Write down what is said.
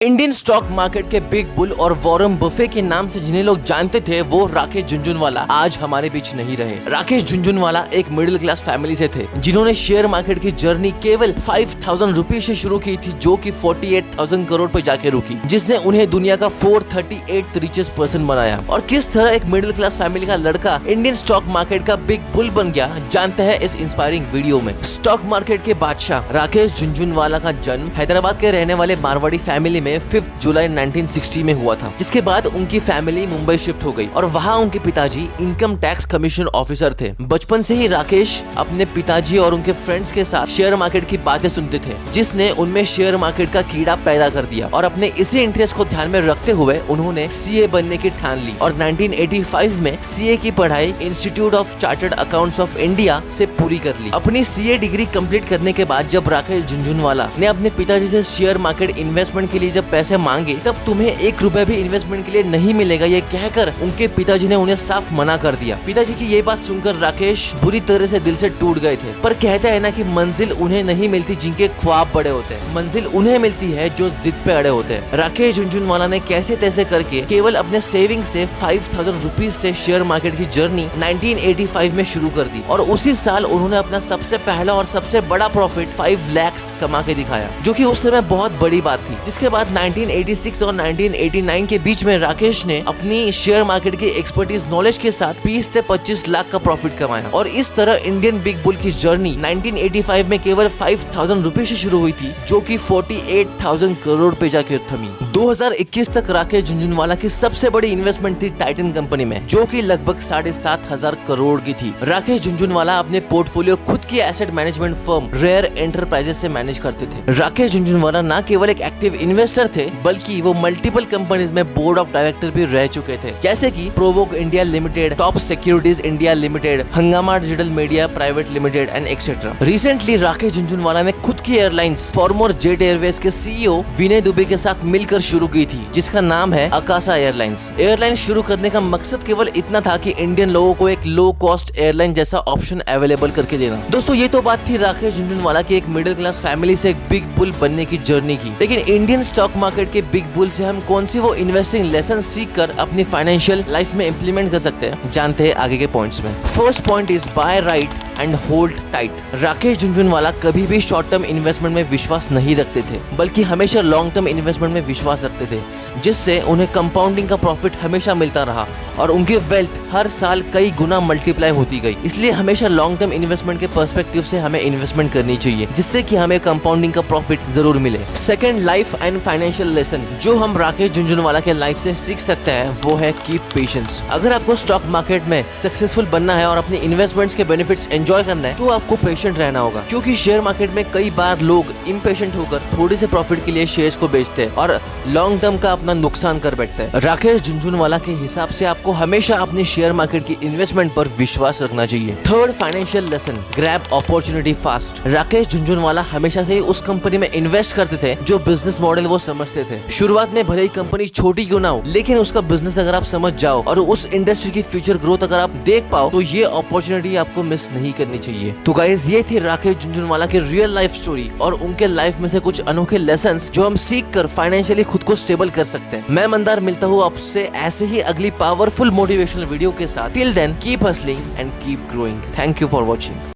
Indian stock market के big bull और Warren Buffett के नाम से जिन्हें लोग जानते थे वो राकेश झुनझुनवाला आज हमारे बीच नहीं रहे। राकेश झुनझुनवाला एक मिडिल क्लास फैमिली से थे जिन्होंने शेयर मार्केट की जर्नी केवल 5,000 रुपए से शुरू की थी, जो कि 48,000 करोड़ पर जाके रुकी, जिसने उन्हें दुनिया का 438th रिचेस्ट पर्सन बनाया। और किस तरह एक मिडिल क्लास फैमिली का लड़का इंडियन स्टॉक मार्केट का बिग बुल बन गया, जानते हैं इस इंस्पायरिंग वीडियो में। स्टॉक मार्केट के बादशाह राकेश झुनझुनवाला का जन्म हैदराबाद के रहने वाले मारवाड़ी फैमिली में 5 जुलाई 1960 में हुआ था, जिसके बाद उनकी फैमिली मुंबई शिफ्ट हो गई और वहाँ उनके पिताजी इनकम टैक्स कमीशन ऑफिसर थे। बचपन से ही राकेश अपने पिताजी और उनके फ्रेंड्स के साथ शेयर मार्केट की बातें सुनते थे, जिसने उनमें शेयर मार्केट का कीड़ा पैदा कर दिया। और अपने इसी इंटरेस्ट को ध्यान में रखते हुए उन्होंने सीए बनने की ठान ली और 1985 में सीए की पढ़ाई institute of chartered accounts of India से पूरी कर ली। अपनी सीए डिग्री कंप्लीट करने के बाद जब राकेश झुनझुनवाला ने अपने पिताजी से शेयर मार्केट इन्वेस्टमेंट के लिए जब पैसे मांगे, तब तुम्हें 1 रुपए भी इन्वेस्टमेंट के लिए नहीं मिलेगा, ये कहकर उनके पिताजी ने उन्हें साफ मना कर दिया। पिताजी की ये बात सुनकर राकेश बुरी तरह से दिल से टूट गए थे। पर कहते हैं ना कि मंजिल उन्हें नहीं मिलती जिनके ख्वाब बड़े होते हैं, मंजिल उन्हें मिलती है जो जिद पे अड़े होते हैं। राकेश झुनझुनवाला ने कैसे तैसे करके केवल अपने सेविंग से 5,000 रुपीज से शेयर मार्केट की जर्नी 1985 में शुरू कर दी और उसी साल उन्होंने अपना सबसे पहला और सबसे बड़ा प्रॉफिट 5 लाख कमा के दिखाया, जो कि उस समय बहुत बड़ी बात थी। जिसके बाद 1986 और 1989 के बीच में राकेश ने अपनी शेयर मार्केट की एक्सपर्टीज नॉलेज के साथ 20 से 25 लाख का प्रॉफिट कमाया। और इस तरह इंडियन बिग बुल की जर्नी 1985 में केवल 5,000 रुपए से शुरू हुई थी, जो कि 48,000 करोड़ पे जाकर थमी। 2021 तक राकेश झुनझुनवाला की सबसे बड़ी इन्वेस्टमेंट थी टाइटन कंपनी में, जो कि लगभग 7,500 करोड़ की थी। राकेश झुनझुनवाला अपने पोर्टफोलियो खुद की asset management firm rare enterprises से मैनेज करते थे। राकेश झुनझुनवाला न केवल एक एक्टिव इन्वेस्टर थे, बल्कि वो मल्टीपल कंपनीज में बोर्ड ऑफ डायरेक्टर भी रह चुके थे, जैसे कि Provogue India limited, top securities India limited, Hungama digital media private limited and etcetera. Recently Rakesh Jhunjhunwala ने खुद की एयरलाइंस फॉर्मर जेट एयरवेज के सीईओ विनय दुबे के साथ मिलकर शुरू की थी, जिसका नाम है अकासा एयरलाइंस। एयरलाइंस शुरू करने का मकसद केवल इतना था कि इंडियन लोगों को एक लो कॉस्ट एयरलाइन जैसा ऑप्शन अवेलेबल करके देना। दोस्तों, ये तो बात थी राकेश झुनझुनवाला की एक मिडिल क्लास फैमिली से एक बिग बुल बनने की जर्नी की। लेकिन इंडियन स्टॉक मार्केट के बिग बुल से हम कौन सी वो इन्वेस्टिंग लेसन सीख कर अपनी फाइनेंशियल लाइफ में इंप्लीमेंट कर सकते हैं, जानते हैं आगे के पॉइंट्स में। First point is by right and hold tight. Rakesh Jhunjhunwala कभी भी शॉर्ट टर्म इन्वेस्टमेंट में विश्वास नहीं रखते थे, बल्कि हमेशा लॉन्ग टर्म इन्वेस्टमेंट में विश्वास रखते थे, जिससे उन्हें कंपाउंडिंग का प्रॉफिट हमेशा मिलता रहा और उनकी वेल्थ हर साल कई गुना मल्टीप्लाई होती गई। इसलिए हमेशा लॉन्ग टर्म इन्वेस्टमेंट के पर्सपेक्टिव से हमें इन्वेस्टमेंट करनी चाहिए, जिससे कि हमें कंपाउंडिंग का प्रॉफिट जरूर मिले। Second, life and financial lesson जो हम राकेश झुनझुनवाला के लाइफ से सीख सकते हैं वो है कीप पेशेंस। अगर आपको स्टॉक मार्केट में सक्सेसफुल बनना है और अपने इन्वेस्टमेंट्स के बेनिफिट्स एंजॉय करना है, तो आपको पेशेंट रहना होगा, क्योंकि शेयर मार्केट में कई बार लोग इम्पेशेंट होकर थोड़े से प्रॉफिट के लिए शेयर्स को बेचते हैं और लॉन्ग टर्म का अपना नुकसान कर बैठते हैं। राकेश झुनझुनवाला के हिसाब से आपको हमेशा अपनी शेयर मार्केट की इन्वेस्टमेंट पर विश्वास रखना चाहिए। Third, financial lesson, grab opportunity fast. Rakesh Jhunjhunwala हमेशा से उस कंपनी में इन्वेस्ट करते थे जो बिजनेस मॉडल वो समझते थे। शुरुआत में भले ही कंपनी छोटी क्यों ना हो, लेकिन उसका बिजनेस अगर आप समझ जाओ और उस इंडस्ट्री की फ्यूचर ग्रोथ अगर आप देख पाओ, तो ये अपॉर्चुनिटी आपको मिस नहीं करनी चाहिए। तो गाइस, ये थी राकेश झुनझुनवाला की रियल लाइफ स्टोरी और उनके लाइफ में से कुछ अनोखे लेसन्स जो हम सीख कर फाइनेंशियली खुद को स्टेबल कर सकते हैं। मैं मंदार मिलता हूँ आपसे ऐसे ही अगली पावरफुल मोटिवेशनल वीडियो के साथ। Till then keep hustling and keep growing. Thank you for watching.